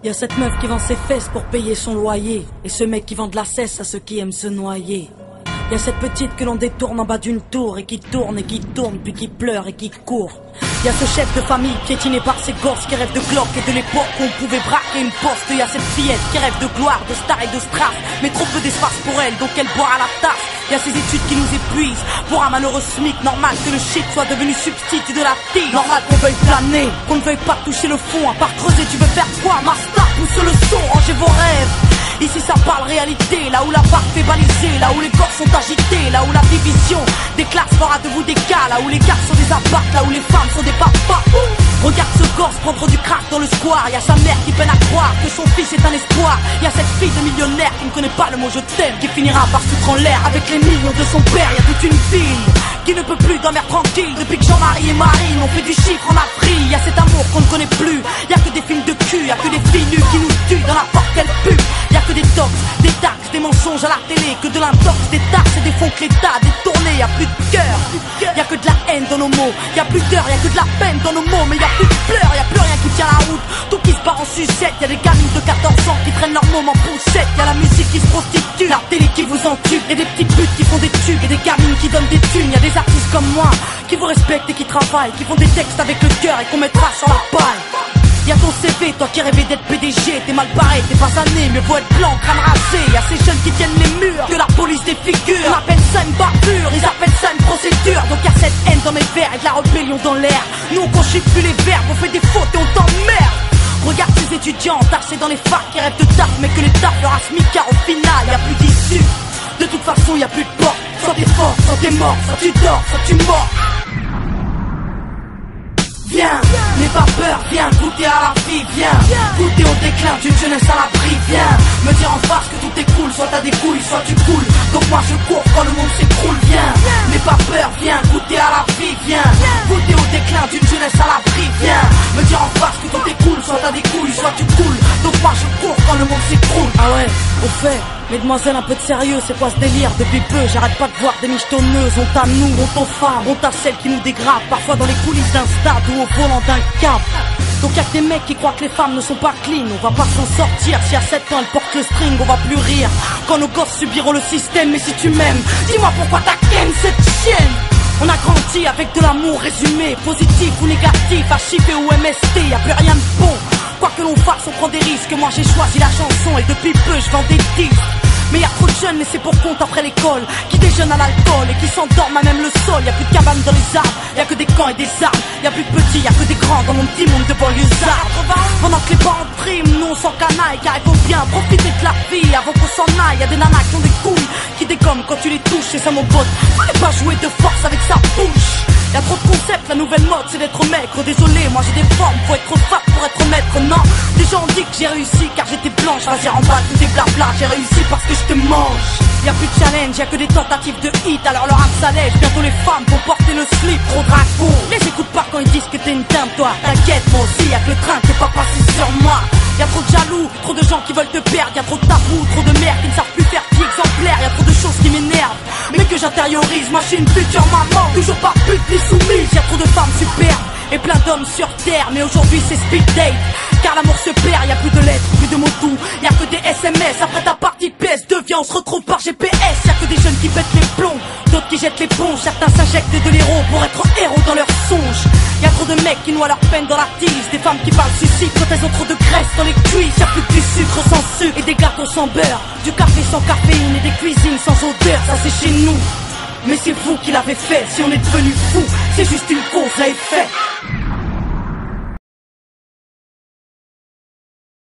Y'a cette meuf qui vend ses fesses pour payer son loyer, et ce mec qui vend de la cesse à ceux qui aiment se noyer. Y'a cette petite que l'on détourne en bas d'une tour et qui tourne puis qui pleure et qui court. Y'a ce chef de famille piétiné par ses gosses qui rêve de glock et de l'époque où on pouvait braquer une poste. Y'a cette fillette qui rêve de gloire, de star et de strass, mais trop peu d'espace pour elle, donc elle boit à la tasse. Y'a ces études qui nous épuisent pour un malheureux SMIC. Normal que le shit soit devenu substitut de la tille. Normal qu'on veuille planer, qu'on ne veuille pas toucher le fond. À part creuser, tu veux faire quoi? Master, pousse le son, rangez vos rêves. Ici ça parle réalité, là où la barre fait baliser, là où les corps sont agités, là où la division des classes fera de vous des cas, là où les gars sont des apparts, là où les femmes sont des papas. Regarde ce gosse prendre du crack dans le square. Y'a sa mère qui peine à croire que son fils est un espoir. Y'a cette fille de millionnaire qui ne connaît pas le mot je t'aime, qui finira par foutre en l'air avec les millions de son père. Y'a toute une ville qui ne peut plus dormir tranquille depuis que Jean-Marie et Marine ont fait du chiffre en Afrique. Y'a cet amour qu'on ne connaît plus, y'a que des films de cul, y'a que des filles nues qui nous tuent dans n'importe quelle pub. Y'a que des tox, des taxes, des mensonges à la télé, que de l'intox, des taxes et des fonds que l'État a détournés. Y'a plus de cœur, y'a que de la haine dans nos mots. Y'a plus d'heures, y'a que de la peine dans nos mots. Mais y'a plus de pleurs, y'a plus rien qui tient la route. Tout qui se barre en sucette, y'a des gamines de 14 ans qui traînent leur môme en poussette. Y'a la musique qui se prostitue, la télé qui vous entube, et des petites putes qui font des tubes, et des gamines qui donnent des thunes. Y'a des artistes comme moi qui vous respectent et qui travaillent, qui font des textes avec le cœur et qu'on mettra sur la paille. Y'a ton CV, toi qui rêvais d'être PDG, t'es mal barré, t'es pas sané, mieux vaut être blanc, crâne rasé. Y'a ces jeunes qui tiennent les murs, que la police défigure. On appelle ça une bavure, ils appellent ça une procédure. Donc y'a cette haine dans mes vers et de la rébellion dans l'air. Nous on conjugue plus les verbes, on fait des fautes et on t'emmerde. Regarde ces étudiants tassés dans les facs qui rêvent de taf, mais que les taf leur a smic car au final y'a plus d'issue. De toute façon y'a plus de porte, soit t'es fort, soit t'es mort, soit tu dors, soit tu mords. Viens, n'aie pas peur, viens goûter à la vie, viens goûter au déclin d'une jeunesse à l'abri, viens me dire en face que tout est cool, soit t'as des couilles, soit tu coules. Donc moi je cours quand le monde s'écroule, viens, n'aie pas peur, viens goûter à la vie, viens goûter au déclin d'une jeunesse à l'abri, viens me dire en face que tout est cool, soit t'as des couilles, soit tu coules. Donc moi je cours quand le monde s'écroule. Ah ouais, au fait, mesdemoiselles, un peu de sérieux, c'est quoi ce délire? Depuis peu, j'arrête pas de voir des michetonneuses. Honte à nous, honte aux femmes, honte à celles qui nous dégradent, parfois dans les coulisses d'un stade ou au volant d'un cab. Donc y'a que des mecs qui croient que les femmes ne sont pas clean. On va pas s'en sortir, si à 7 ans elles portent le string, on va plus rire quand nos gosses subiront le système. Mais si tu m'aimes, dis-moi pourquoi t'as ken cette chienne. On a grandi avec de l'amour résumé, positif ou négatif, HIV ou MST, y'a plus rien de bon. Quoi que l'on fasse, on prend des risques. Moi j'ai choisi la chanson et depuis peu je vends des disques. Mais y'a trop de jeunes laissés pour compte après l'école, qui déjeunent à l'alcool et qui s'endorment à même le sol. Y'a plus de cabanes dans les arbres, y'a que des camps et des armes. Y'a plus de petits, y'a que des grands dans mon petit monde de banlieusards. Pendant que les parents priment, nous on s'en canaille, car il faut bien profiter de la vie avant qu'on s'en aille. Y'a des nanas qui ont des couilles, qui dégomment quand tu les touches. C'est ça mon pote, fallait pas jouer de force avec sa bouche. Y'a trop de concepts, la nouvelle mode c'est d'être maigre. Désolé, moi j'ai des formes, faut être trop fat pour être maître. Non, les gens ont dit que j'ai réussi car j'étais blanche. Vas-y remballe tout des blabla, j'ai réussi parce que je te mange. Y'a plus de challenge, y'a que des tentatives de hit. Alors leur âme s'allège, bientôt les femmes vont porter le slip. Trop dragon, les écoute pas quand ils disent que t'es une dame toi. T'inquiète, moi aussi y'a que le train qui est pas passé sur moi. Y'a trop de jaloux, trop de gens qui veulent te perdre. Y'a trop de tabous, trop de mères qui ne savent plus faire vie exemplaire. Y'a trop de choses qui m'énervent, mais que j'intériorise. Moi je suis une future maman, toujours pas pute ni soumise. Y'a trop de femmes superbes et plein d'hommes sur terre. Mais aujourd'hui c'est speed date, car l'amour se perd. Y'a plus de lettres, plus de mots doux, y'a que des SMS. Après ta partie PS2, viens on se retrouve par GPS. Y'a que des jeunes qui pètent les plombs, d'autres qui jettent l'éponge. Certains s'injectent de l'héros pour être héros dans leurs songes. Y'a trop de mecs qui noient leur peine dans la tise, des femmes qui parlent suicide quand elles ont trop de graisse dans les cuisses. Y'a plus que du sucre sans sucre et des gâteaux sans beurre, du café sans caféine et des cuisines sans odeur. Ça c'est chez nous, mais c'est vous qui l'avez fait. Si on est devenu fou, c'est juste une cause à effet.